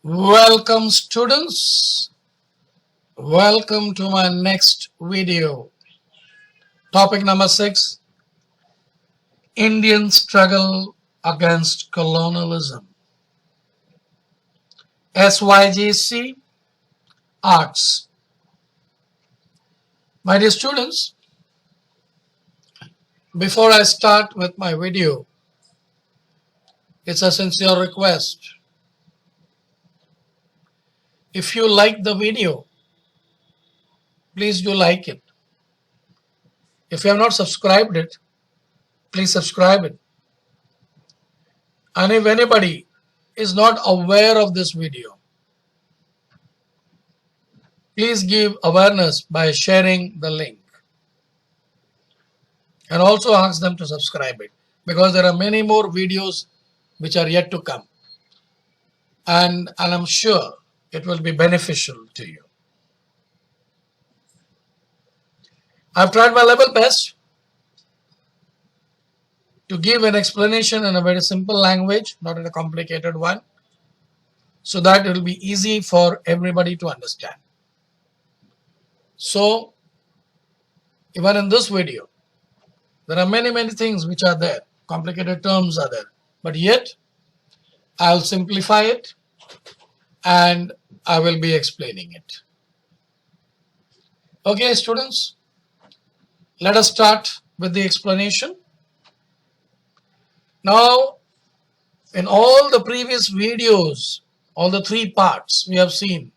Welcome students, welcome to my next video. Topic number 6, Indian struggle against colonialism. SYGC Arts. My dear students, before I start with my video, it's a sincere request. If you like the video, please do like it. If you have not subscribed it, please subscribe it. And if anybody is not aware of this video, please give awareness by sharing the link. And also ask them to subscribe it, because there are many more videos which are yet to come. And I'm sure it will be beneficial to you. I've tried my level best to give an explanation in a very simple language, not in a complicated one, so that it will be easy for everybody to understand. So, even in this video, there are many things which are there, complicated terms are there, but yet I'll simplify it and I will be explaining it. Okay, students, let us start with the explanation. Now, in all the previous videos, all the 3 parts we have seen,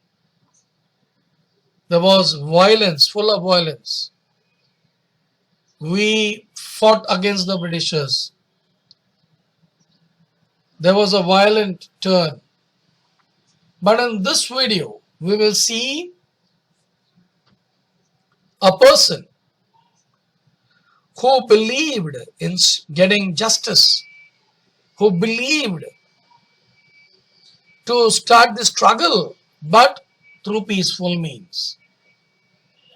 there was violence, full of violence. We fought against the Britishers. There was a violent turn. But in this video, we will see a person who believed in getting justice, who believed to start the struggle, but through peaceful means.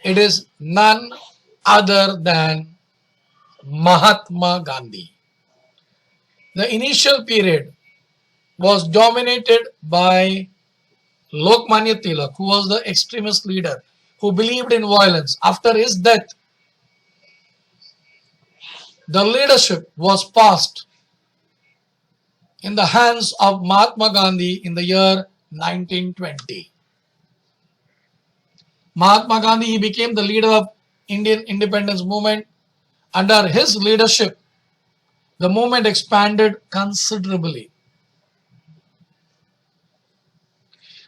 It is none other than Mahatma Gandhi. The initial period was dominated by Lokmanya Tilak, who was the extremist leader, who believed in violence. After his death, the leadership was passed in the hands of Mahatma Gandhi in the year 1920. Mahatma Gandhi, he became the leader of Indian independence movement. Under his leadership, the movement expanded considerably.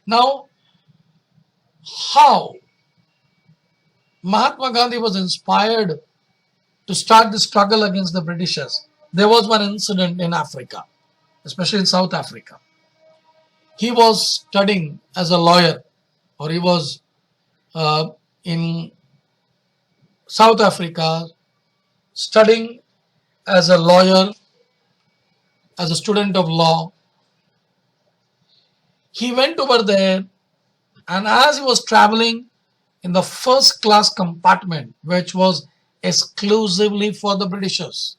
Now, how Mahatma Gandhi was inspired to start the struggle against the Britishers? There was one incident in Africa, especially in South Africa. He was studying as a lawyer, or he was in South Africa studying as a lawyer, as a student of law. He went over there, and as he was traveling in the first class compartment, which was exclusively for the Britishers,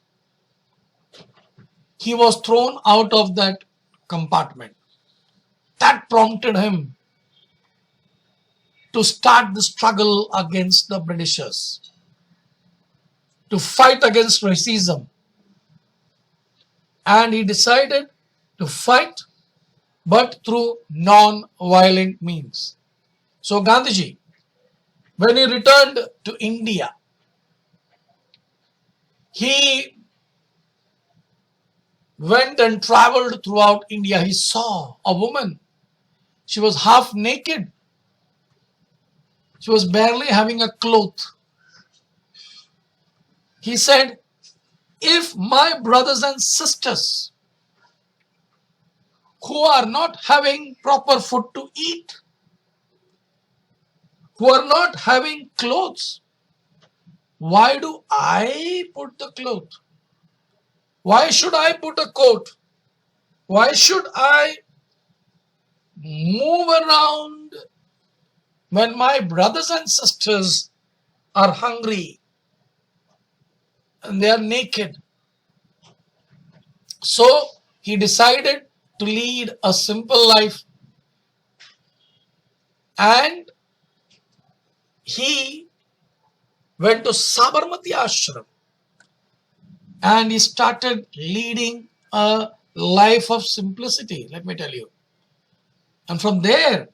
he was thrown out of that compartment. That prompted him to start the struggle against the Britishers, to fight against racism. And he decided to fight, but through non-violent means. So Gandhiji, when he returned to India, he went and traveled throughout India. He saw a woman. She was half naked. She was barely having a cloth. He said, if my brothers and sisters who are not having proper food to eat, who are not having clothes, why do I put the cloth? Why should I put a coat? Why should I move around when my brothers and sisters are hungry? and they are naked. So he decided to lead a simple life, and he went to Sabarmati Ashram and he started leading a life of simplicity, let me tell you. And from there,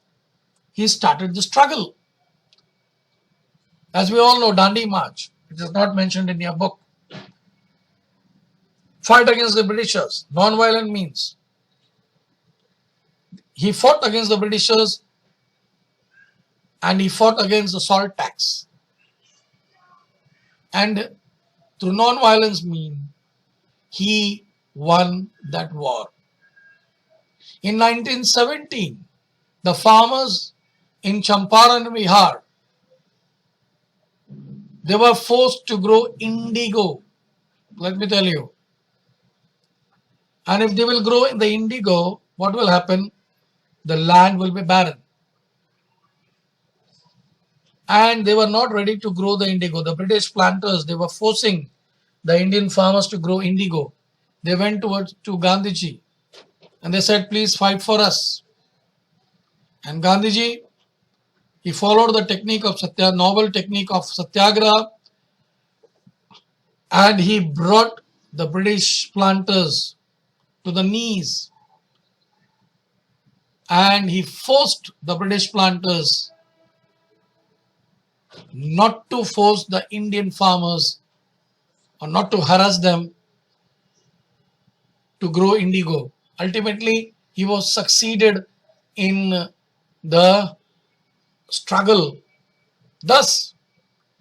he started the struggle. As we all know, Dandi March, it is not mentioned in your book. Fight against the Britishers, non-violent means. He fought against the Britishers and he fought against the salt tax. And through non-violence means, he won that war. In 1917, the farmers in Champaran Bihar, they were forced to grow indigo. Let me tell you. And if they will grow in the indigo, what will happen? The land will be barren. And they were not ready to grow the indigo. The British planters, they were forcing the Indian farmers to grow indigo. They went to Gandhiji and they said, please fight for us. And Gandhiji, he followed the technique of novel technique of Satyagraha, and he brought the British planters to the knees, and he forced the British planters not to force the Indian farmers or not to harass them to grow indigo. Ultimately, he was succeeded in the struggle. Thus,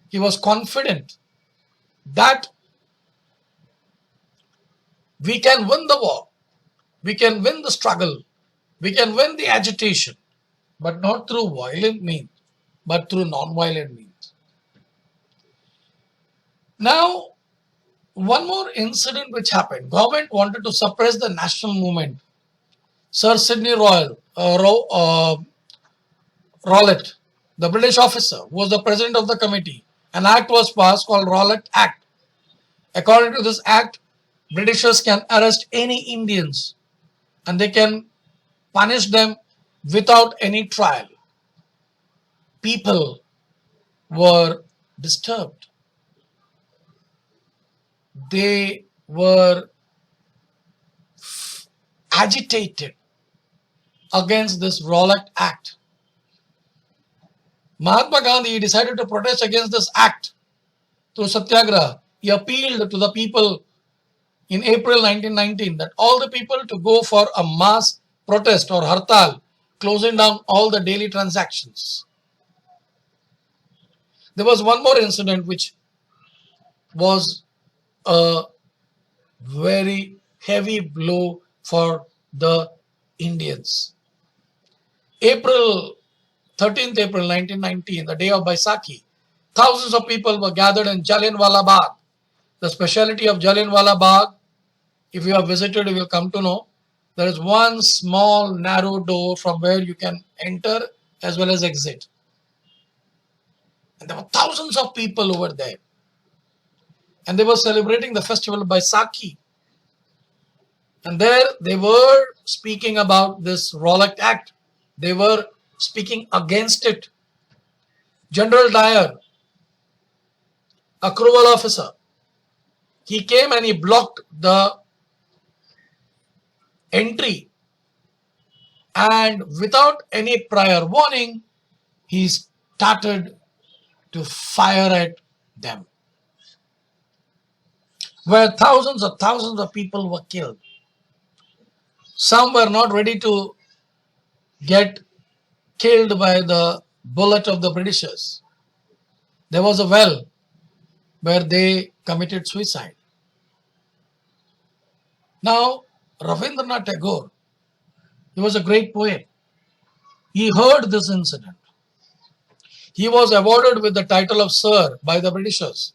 he was confident that we can win the war, we can win the struggle, we can win the agitation, but not through violent means, but through non-violent means. Now, one more incident which happened. Government wanted to suppress the national movement. Sir Sidney Rowlett, the British officer, who was the president of the committee, an act was passed called Rowlett Act. According to this act, Britishers can arrest any Indians and they can punish them without any trial. People were disturbed. They were agitated against this Rowlett Act. Mahatma Gandhi decided to protest against this act through Satyagraha. He appealed to the people in April 1919 that all the people to go for a mass protest or hartal, closing down all the daily transactions. There was one more incident which was a very heavy blow for the Indians. 13th April 1919, the day of Baisakhi, thousands of people were gathered in Jallianwala Bagh. The speciality of Jallianwala Bagh, if you have visited, you will come to know, there is one small narrow door from where you can enter as well as exit. And there were thousands of people over there. And they were celebrating the festival of Baisakhi. And there they were speaking about this Rowlett Act. They were speaking against it. General Dyer, a cruel officer, he came and he blocked the entry, and without any prior warning, he started to fire at them, where thousands of people were killed. Some were not ready to get killed by the bullet of the Britishers. There was a well where they committed suicide. Now, Rabindranath Tagore, he was a great poet. He heard this incident. He was awarded with the title of Sir by the Britishers.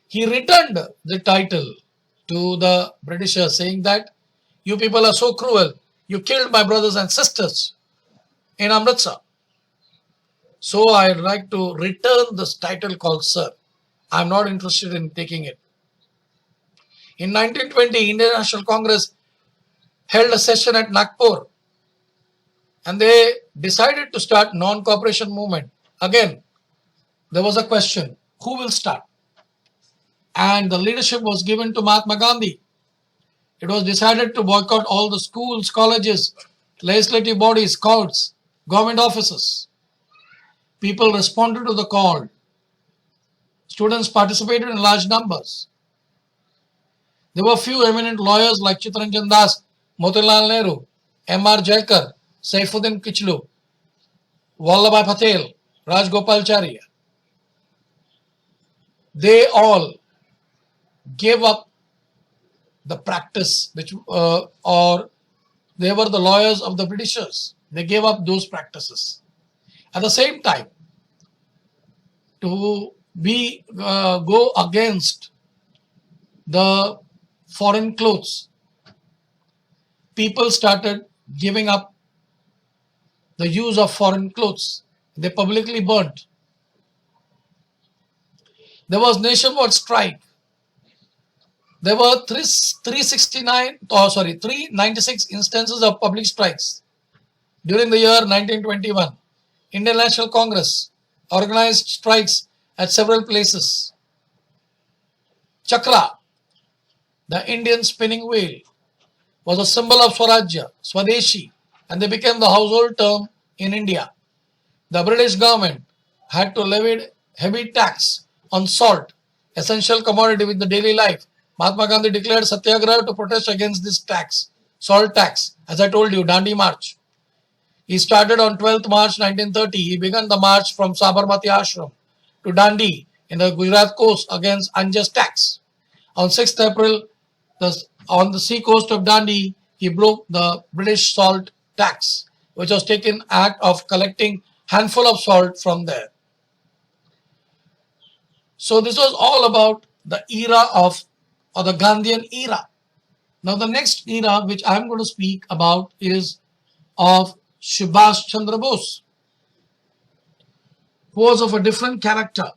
He returned the title to the Britishers saying that you people are so cruel. You killed my brothers and sisters in Amritsar. So I'd like to return this title called Sir. I'm not interested in taking it. In 1920, Indian National Congress held a session at Nagpur and they decided to start non-cooperation movement. Again, there was a question, who will start? And the leadership was given to Mahatma Gandhi. It was decided to boycott all the schools, colleges, legislative bodies, courts, government offices. People responded to the call. Students participated in large numbers. There were few eminent lawyers like Chittaranjan Das, Motilal Nehru, M.R. Jaikar, Saifuddin Kichlu, Vallabhbhai Patel, Rajgopalacharya. They all gave up the practice, or they were the lawyers of the Britishers. They gave up those practices. At the same time, to go against the foreign clothes, people started giving up the use of foreign clothes. They publicly burnt. There was nationwide strike. There were 396 instances of public strikes. During the year 1921, Indian National Congress organized strikes at several places. Chakra, the Indian spinning wheel, was a symbol of Swarajya, Swadeshi, and they became the household term in India. The British government had to levy heavy tax on salt, essential commodity with the daily life. Mahatma Gandhi declared Satyagraha to protest against this tax, salt tax. As I told you, Dandi March. He started on 12th March 1930. He began the march from Sabarmati Ashram to Dandi in the Gujarat coast against unjust tax. On 6th April, on the sea coast of Dandi, he broke the British salt tax, which was taken act of collecting handful of salt from there. So this was all about the era of, or the Gandhian era. Now the next era which I am going to speak about is of Subhash Chandra Bose, who was of a different character,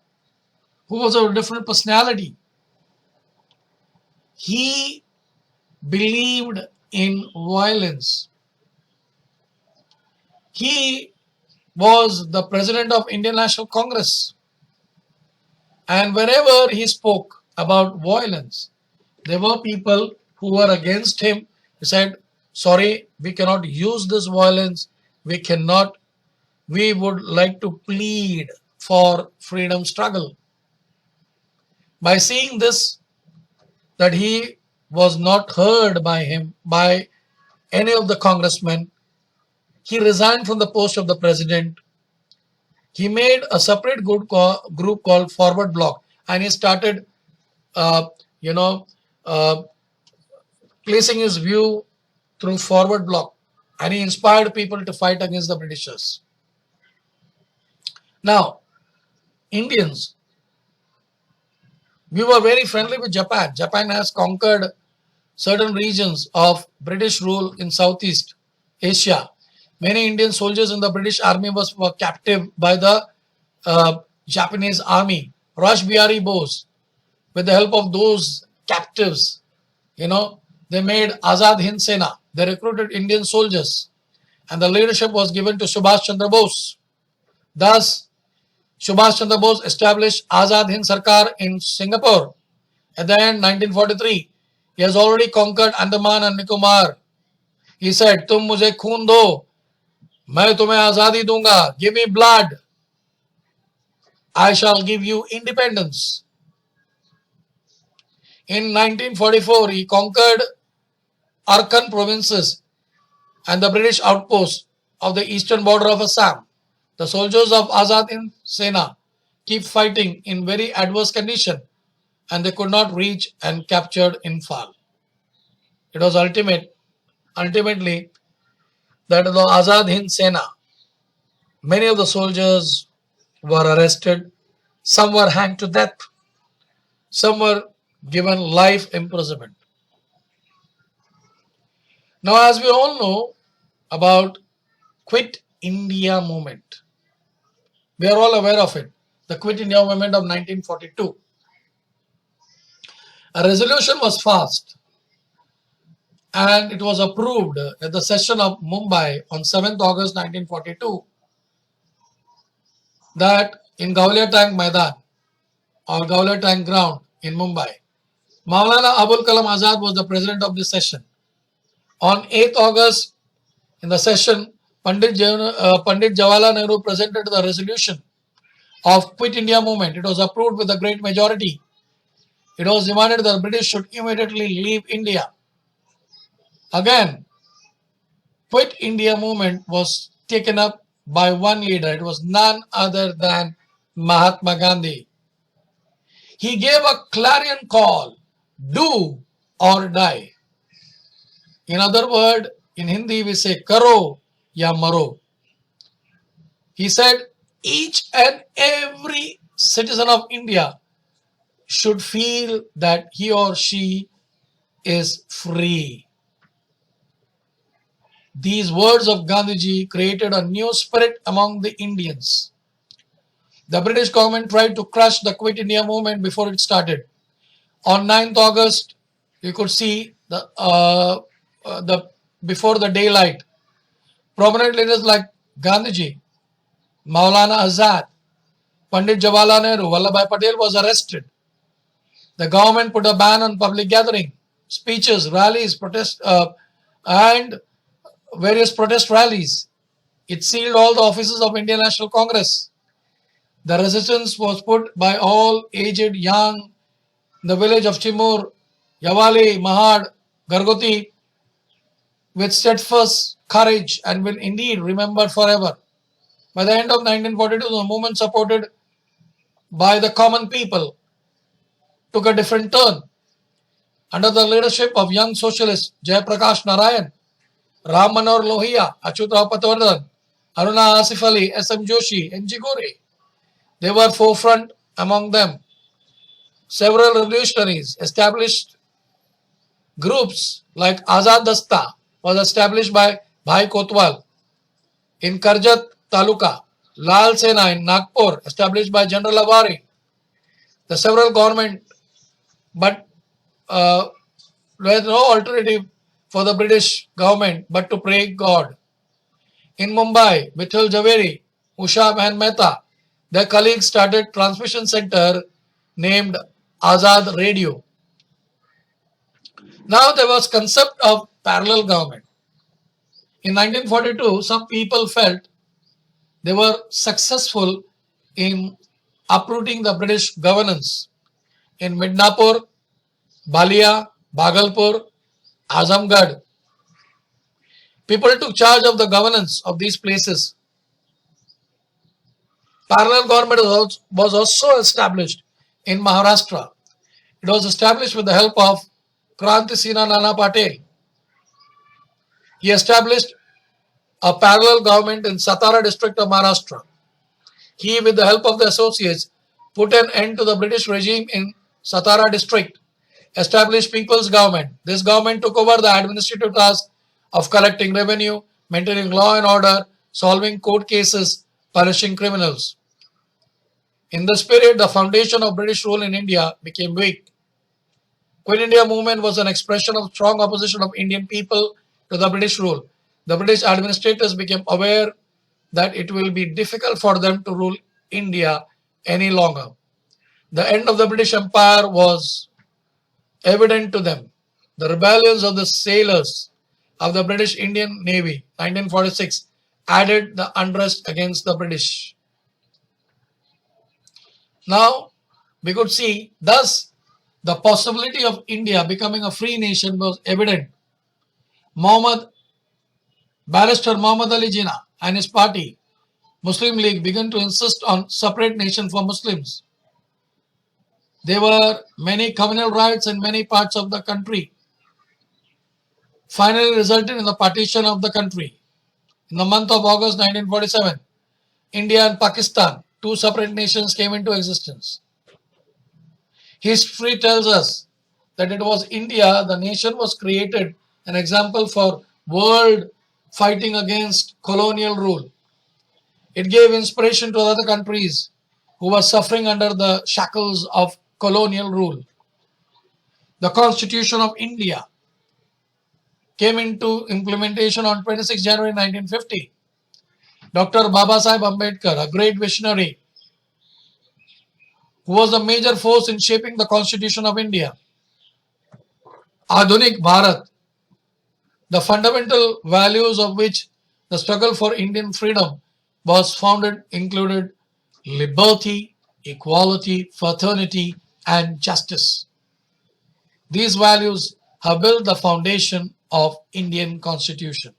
who was of a different personality. He believed in violence. He was the president of Indian National Congress. And wherever he spoke about violence, there were people who were against him. He said, sorry, we cannot use this violence. We would like to plead for freedom struggle. By seeing this, that he was not heard by any of the congressmen, he resigned from the post of the president. He made a separate group called Forward Bloc, and he started, placing his view through Forward Bloc, and he inspired people to fight against the Britishers. Now, Indians, we were very friendly with Japan. Japan has conquered certain regions of British rule in Southeast Asia. Many Indian soldiers in the British army were captive by the Japanese army. Rash Bihari Bose, with the help of those captives, they made Azad Hind Sena. They recruited Indian soldiers, and the leadership was given to Subhash Chandra Bose. Thus, Subhash Chandra Bose established Azad Hind Sarkar in Singapore. At the end, 1943, he has already conquered Andaman and Nicobar. He said, "Tum mujhe khoon do, मैं तुम्हें आजादी दूंगा. Give me blood, I shall give you independence." In 1944, he conquered Arakan provinces and the British outposts of the eastern border of Assam. The soldiers of Azad Hind Sena keep fighting in very adverse condition, and they could not reach and captured Imphal. It was ultimately that the Azad Hind Sena, many of the soldiers were arrested, some were hanged to death, some were given life imprisonment. Now, as we all know about Quit India movement, we are all aware of it, the Quit India movement of 1942. A resolution was passed and it was approved at the session of Mumbai on 7th August 1942 that in Gauliya Tank Maidan or Gauliya Tank Ground in Mumbai, Maulana Abul Kalam Azad was the president of this session. On 8th August, in the session, Pandit Jawaharlal Nehru presented the resolution of Quit India movement. It was approved with a great majority. It was demanded that the British should immediately leave India. Again, Quit India movement was taken up by one leader. It was none other than Mahatma Gandhi. He gave a clarion call, do or die. In other words, in Hindi we say karo ya maro. He said each and every citizen of India should feel that he or she is free. These words of Gandhiji created a new spirit among the Indians. The British government tried to crush the Quit India movement before it started. On 9th August, you could see before the daylight, prominent leaders like Gandhiji, Maulana Azad, Pandit Jawaharlal Nehru, Vallabhbhai Patel was arrested. The government put a ban on public gathering, speeches, rallies, and various protest rallies. It sealed all the offices of Indian National Congress. The resistance was put by all aged, young, in the village of Chimur, Yawali, Mahad, Gargoti, with steadfast courage and will indeed remembered forever. By the end of 1942, the movement supported by the common people took a different turn. Under the leadership of young socialists Jayaprakash Narayan, Ram Manohar Lohia, Achyutrao Patwardhan, Aruna Asif Ali, S.M. Joshi, N.G. Gore, they were forefront among them. Several revolutionaries established groups like Azad Dasta was established by Bhai Kotwal in Karjat Taluka, Lal Sena in Nagpur established by General Awari. The several government, but there was no alternative for the British government but to pray God. In Mumbai, Vithal Javeri, Usha Mahan Mehta, their colleagues started transmission center named Azad Radio. Now there was concept of parallel government. In 1942, some people felt they were successful in uprooting the British governance. In Midnapur, Balia, Bhagalpur, Azamgarh, people took charge of the governance of these places. Parallel government was also established in Maharashtra. It was established with the help of Kranti Sena Nana Patel. He established a parallel government in Satara district of Maharashtra. He, with the help of the associates, put an end to the British regime in Satara district, established people's government. This government took over the administrative task of collecting revenue, maintaining law and order, solving court cases, punishing criminals. In this period, the foundation of British rule in India became weak. Quit India movement was an expression of strong opposition of Indian people to the British rule. The British administrators became aware that it will be difficult for them to rule India any longer. The end of the British Empire was evident to them. The rebellions of the sailors of the British Indian Navy, 1946, added the unrest against the British. Now, we could see, thus, the possibility of India becoming a free nation was evident. Barrister Muhammad Ali Jinnah and his party, Muslim League, began to insist on separate nation for Muslims. There were many communal riots in many parts of the country, finally resulted in the partition of the country. In the month of August 1947, India and Pakistan, two separate nations, came into existence. History tells us that it was India, the nation was created, an example for world fighting against colonial rule. It gave inspiration to other countries who were suffering under the shackles of colonial rule. The Constitution of India came into implementation on 26 January 1950. Dr. Babasaheb Ambedkar, a great visionary who was a major force in shaping the Constitution of India. Adhunik Bharat, the fundamental values of which the struggle for Indian freedom was founded, included liberty, equality, fraternity, and justice. These values have built the foundation of Indian Constitution.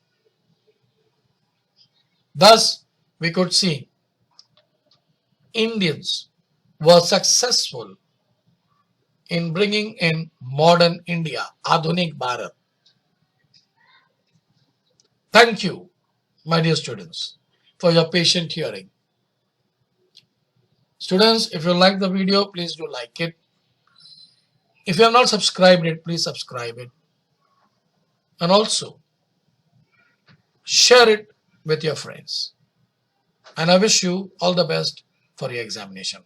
Thus, we could see Indians were successful in bringing in modern India, Adhunik Bharat. Thank you, my dear students, for your patient hearing. Students, if you like the video, please do like it. If you have not subscribed it, please subscribe it. And also, share it with your friends. And I wish you all the best for your examination.